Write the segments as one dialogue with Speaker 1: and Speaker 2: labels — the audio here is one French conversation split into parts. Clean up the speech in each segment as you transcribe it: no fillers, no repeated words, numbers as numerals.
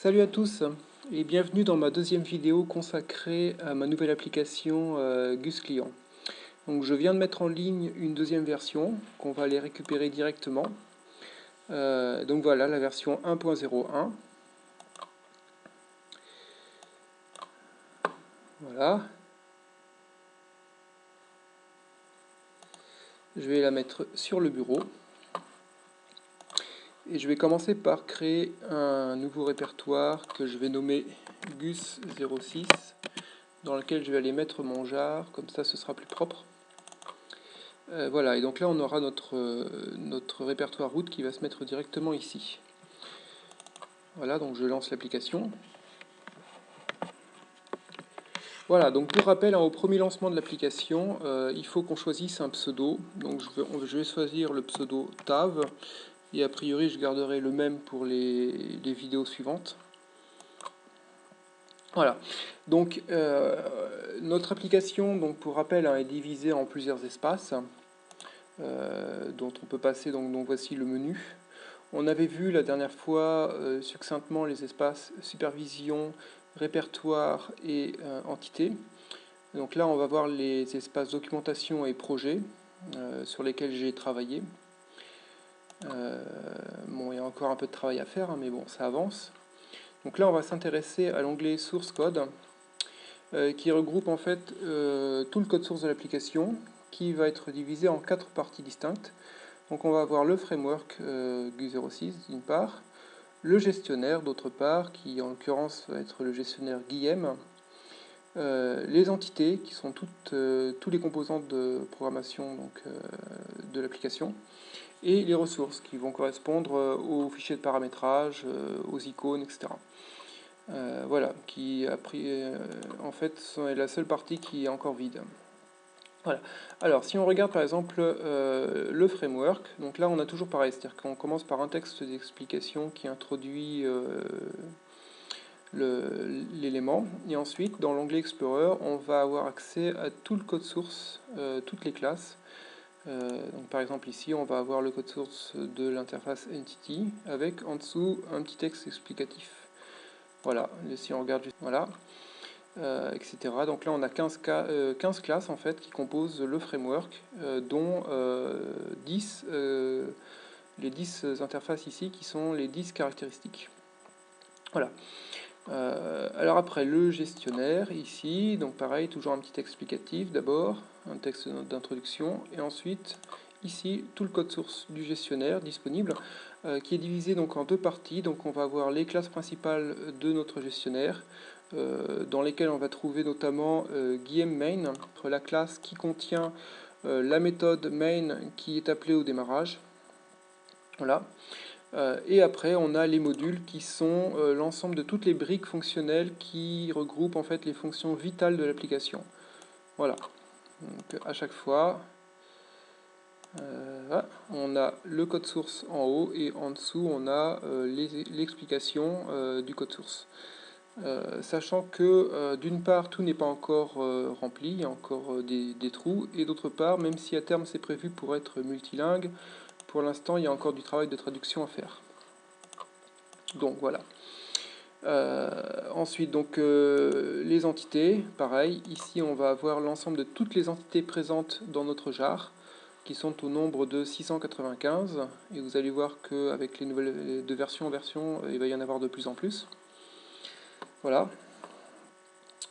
Speaker 1: Salut à tous et bienvenue dans ma deuxième vidéo consacrée à ma nouvelle application Gus Client. Donc je viens de mettre en ligne une deuxième version qu'on va aller récupérer directement. Donc voilà la version 1.01. Voilà. Je vais la mettre sur le bureau. Et je vais commencer par créer un nouveau répertoire que je vais nommer Gus06, dans lequel je vais aller mettre mon jar, comme ça ce sera plus propre. Voilà, et donc là on aura notre répertoire route qui va se mettre directement ici. Voilà, donc je lance l'application. Voilà, donc pour rappel, au premier lancement de l'application, il faut qu'on choisisse un pseudo. Donc je vais choisir le pseudo TAV, et a priori je garderai le même pour les vidéos suivantes. Voilà, donc notre application, donc pour rappel, est divisée en plusieurs espaces, dont on peut passer, donc voici le menu. On avait vu la dernière fois succinctement les espaces supervision, répertoire et entité. Donc là, on va voir les espaces documentation et projet sur lesquels j'ai travaillé. Bon, il y a encore un peu de travail à faire, hein, mais bon, ça avance. Donc là, on va s'intéresser à l'onglet Source Code, qui regroupe en fait tout le code source de l'application, qui va être divisé en 4 parties distinctes. Donc on va avoir le framework GUI06 d'une part, le gestionnaire d'autre part, qui en l'occurrence va être le gestionnaire Guillem, les entités, qui sont tous les composants de programmation de l'application, et les ressources, qui vont correspondre aux fichiers de paramétrage, aux icônes, etc. Voilà, qui a pris, en fait, c'est la seule partie qui est encore vide. Voilà. Alors, si on regarde par exemple le framework, donc là on a toujours pareil, c'est-à-dire qu'on commence par un texte d'explication qui introduit l'élément, et ensuite dans l'onglet Explorer, on va avoir accès à tout le code source, toutes les classes. Donc par exemple ici, on va avoir le code source de l'interface Entity avec en dessous un petit texte explicatif. Voilà, et si on regarde juste, voilà. Etc. Donc là on a 15 classes en fait qui composent le framework, dont 10, les 10 interfaces ici qui sont les 10 caractéristiques. Voilà. Alors après le gestionnaire ici, donc pareil, toujours un petit explicatif d'abord, un texte d'introduction, et ensuite ici tout le code source du gestionnaire disponible, qui est divisé donc en deux parties. Donc on va avoir les classes principales de notre gestionnaire, dans lesquelles on va trouver notamment Guillem main, la classe qui contient la méthode main qui est appelée au démarrage. Voilà. Et après, on a les modules qui sont l'ensemble de toutes les briques fonctionnelles qui regroupent en fait les fonctions vitales de l'application. Voilà. Donc à chaque fois, on a le code source en haut et en dessous, on a l'explication du code source. Sachant que d'une part, tout n'est pas encore rempli, il y a encore des trous, et d'autre part, même si à terme c'est prévu pour être multilingue, pour l'instant il y a encore du travail de traduction à faire. Donc voilà. Ensuite, donc les entités, pareil, ici on va avoir l'ensemble de toutes les entités présentes dans notre jar, qui sont au nombre de 695, et vous allez voir qu'avec les nouvelles de version en version, il va y en avoir de plus en plus. Voilà.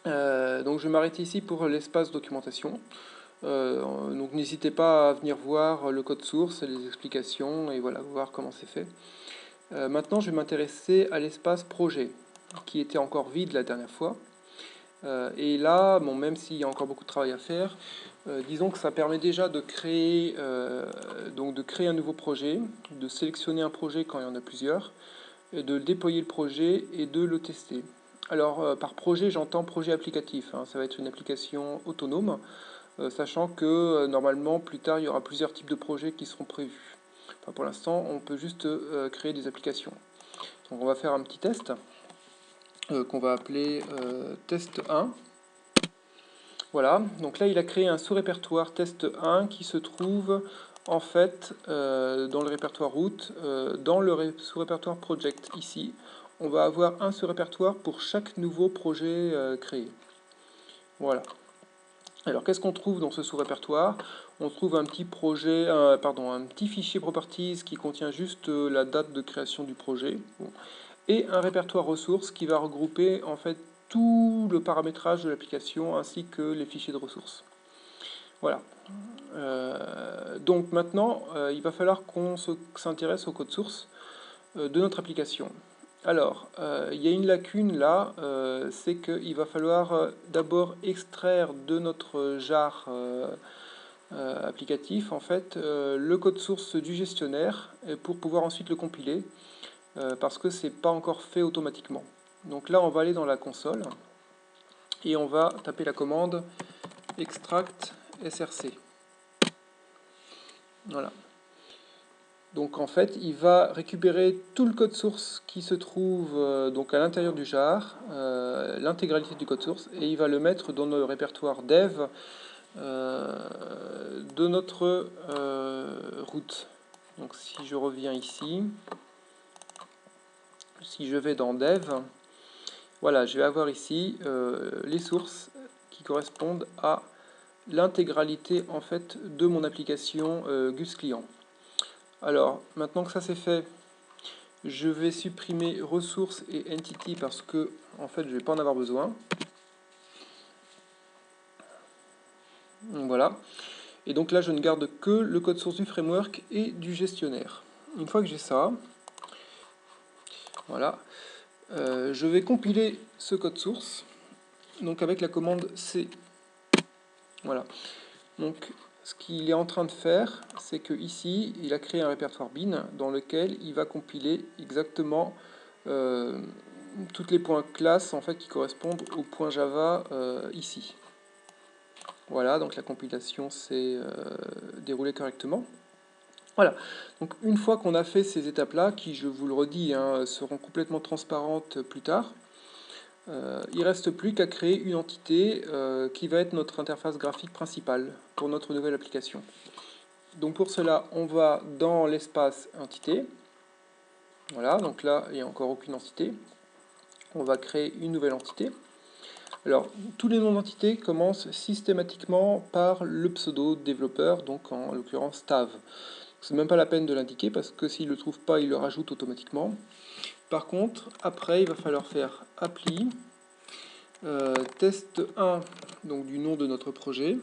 Speaker 1: Donc je vais m'arrêter ici pour l'espace documentation. Donc n'hésitez pas à venir voir le code source, les explications, et voilà, voir comment c'est fait. Maintenant, je vais m'intéresser à l'espace projet, qui était encore vide la dernière fois. Et là, bon, même s'il y a encore beaucoup de travail à faire, disons que ça permet déjà de créer un nouveau projet, de sélectionner un projet quand il y en a plusieurs, et de déployer le projet et de le tester. Alors, par projet, j'entends projet applicatif, hein, ça va être une application autonome, sachant que normalement, plus tard, il y aura plusieurs types de projets qui seront prévus. Enfin, pour l'instant, on peut juste créer des applications. Donc on va faire un petit test qu'on va appeler test 1. Voilà, donc là il a créé un sous-répertoire test 1 qui se trouve en fait dans le répertoire route, dans le sous-répertoire project ici. on va avoir un sous-répertoire pour chaque nouveau projet créé. Voilà. Alors, qu'est-ce qu'on trouve dans ce sous-répertoire? On trouve un petit projet, un petit fichier properties qui contient juste la date de création du projet, et un répertoire ressources qui va regrouper en fait tout le paramétrage de l'application ainsi que les fichiers de ressources. Voilà. Donc maintenant, il va falloir qu'on s'intéresse au code source de notre application. Alors, il y a une lacune là, c'est qu'il va falloir d'abord extraire de notre jar applicatif en fait le code source du gestionnaire pour pouvoir ensuite le compiler, parce que c'est pas encore fait automatiquement. Donc là, on va aller dans la console et on va taper la commande extract src. Voilà. Donc en fait, il va récupérer tout le code source qui se trouve donc à l'intérieur du jar, l'intégralité du code source, et il va le mettre dans le répertoire dev de notre route. Donc si je reviens ici, si je vais dans dev, voilà, je vais avoir ici les sources qui correspondent à l'intégralité en fait de mon application Gus Client. Alors, maintenant que ça c'est fait, je vais supprimer ressources et entity parce que en fait je vais pas en avoir besoin. Voilà. Et donc là je ne garde que le code source du framework et du gestionnaire. Une fois que j'ai ça, voilà, je vais compiler ce code source donc avec la commande C. Voilà. Donc ce qu'il est en train de faire, c'est que ici il a créé un répertoire bin dans lequel il va compiler exactement toutes les points classes en fait qui correspondent au point Java ici. Voilà, donc la compilation s'est déroulée correctement. Voilà, donc une fois qu'on a fait ces étapes-là, qui je vous le redis, hein, seront complètement transparentes plus tard, il ne reste plus qu'à créer une entité qui va être notre interface graphique principale pour notre nouvelle application. Donc pour cela, on va dans l'espace entité. Voilà, donc là, il n'y a encore aucune entité. On va créer une nouvelle entité. Alors, tous les noms d'entités commencent systématiquement par le pseudo développeur, donc en l'occurrence Tav. C'est même pas la peine de l'indiquer parce que s'il ne le trouve pas, il le rajoute automatiquement. Par contre, après, il va falloir faire appli test1, donc du nom de notre projet,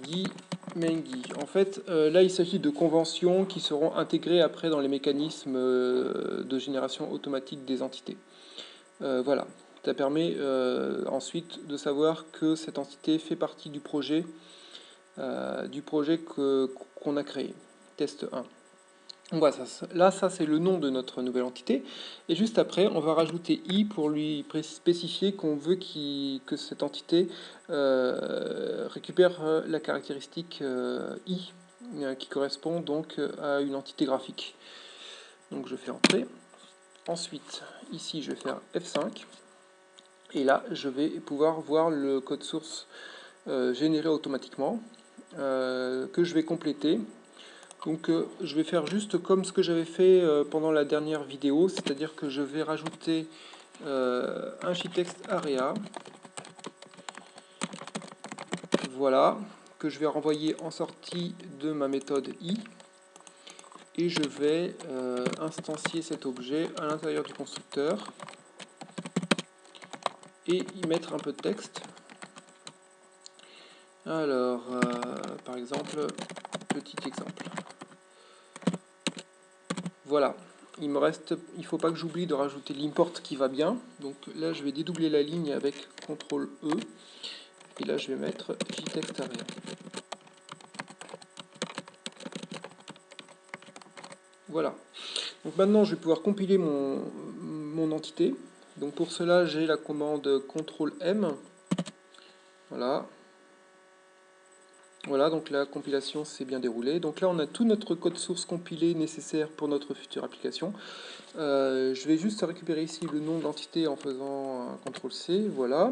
Speaker 1: Guy Mengi. En fait, là, il s'agit de conventions qui seront intégrées après dans les mécanismes de génération automatique des entités. Voilà, ça permet ensuite de savoir que cette entité fait partie du projet qu'on a créé, test 1. Voilà, là, ça c'est le nom de notre nouvelle entité. Et juste après, on va rajouter i pour lui spécifier qu'on veut que cette entité récupère la caractéristique i, qui correspond donc à une entité graphique. Donc je fais entrer. Ensuite, ici, je vais faire F5. Et là, je vais pouvoir voir le code source généré automatiquement, que je vais compléter. Donc je vais faire juste comme ce que j'avais fait pendant la dernière vidéo, c'est-à-dire que je vais rajouter un shittext area, voilà, que je vais renvoyer en sortie de ma méthode i, et je vais instancier cet objet à l'intérieur du constructeur et y mettre un peu de texte. Alors, par exemple, petit exemple. Voilà, il ne faut pas que j'oublie de rajouter l'import qui va bien. Donc là, je vais dédoubler la ligne avec CTRL E. Et là, je vais mettre JText area. Voilà. Donc maintenant, je vais pouvoir compiler mon entité. Donc pour cela, j'ai la commande CTRL M. Voilà. Voilà, donc la compilation s'est bien déroulée. Donc là, on a tout notre code source compilé nécessaire pour notre future application. Je vais juste récupérer ici le nom d'entité en faisant un CTRL-C, voilà.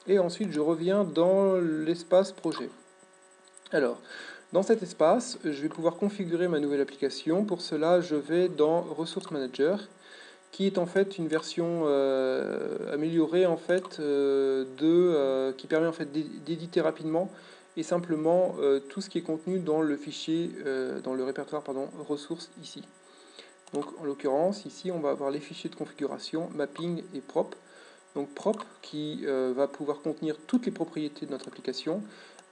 Speaker 1: Et ensuite, je reviens dans l'espace projet. Alors, dans cet espace, je vais pouvoir configurer ma nouvelle application. Pour cela, je vais dans Resource Manager qui est en fait une version améliorée en fait, qui permet en fait d'éditer rapidement et simplement tout ce qui est contenu dans le fichier, dans le répertoire ressources ici. Donc en l'occurrence ici on va avoir les fichiers de configuration, mapping et prop. Donc prop qui va pouvoir contenir toutes les propriétés de notre application.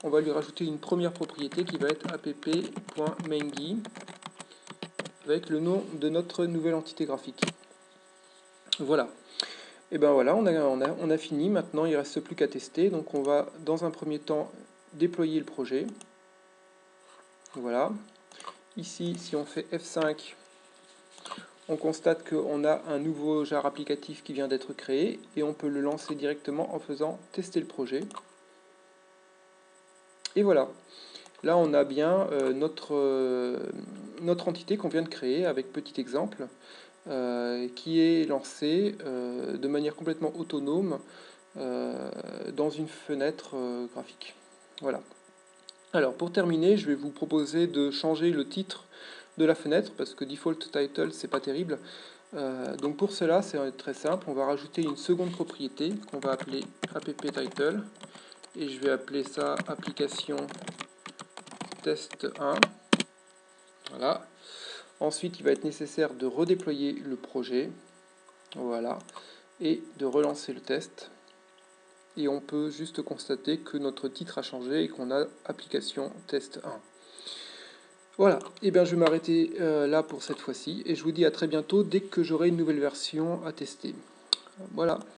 Speaker 1: On va lui rajouter une première propriété qui va être app.mainGui avec le nom de notre nouvelle entité graphique. Voilà. Et ben voilà, on a fini. Maintenant, il ne reste plus qu'à tester. Donc on va, dans un premier temps, déployer le projet. Voilà. Ici, si on fait F5, on constate qu'on a un nouveau jar applicatif qui vient d'être créé. Et on peut le lancer directement en faisant tester le projet. Et voilà. Là, on a bien notre entité qu'on vient de créer avec petit exemple. Qui est lancé de manière complètement autonome dans une fenêtre graphique. Voilà. Alors pour terminer, je vais vous proposer de changer le titre de la fenêtre parce que default title c'est pas terrible. Donc pour cela c'est très simple, on va rajouter une seconde propriété qu'on va appeler app-title et je vais appeler ça application test 1. Voilà. Ensuite il va être nécessaire de redéployer le projet. Voilà. Et de relancer le test. Et on peut juste constater que notre titre a changé et qu'on a application test 1. Voilà, et bien je vais m'arrêter là pour cette fois-ci et je vous dis à très bientôt dès que j'aurai une nouvelle version à tester. Voilà.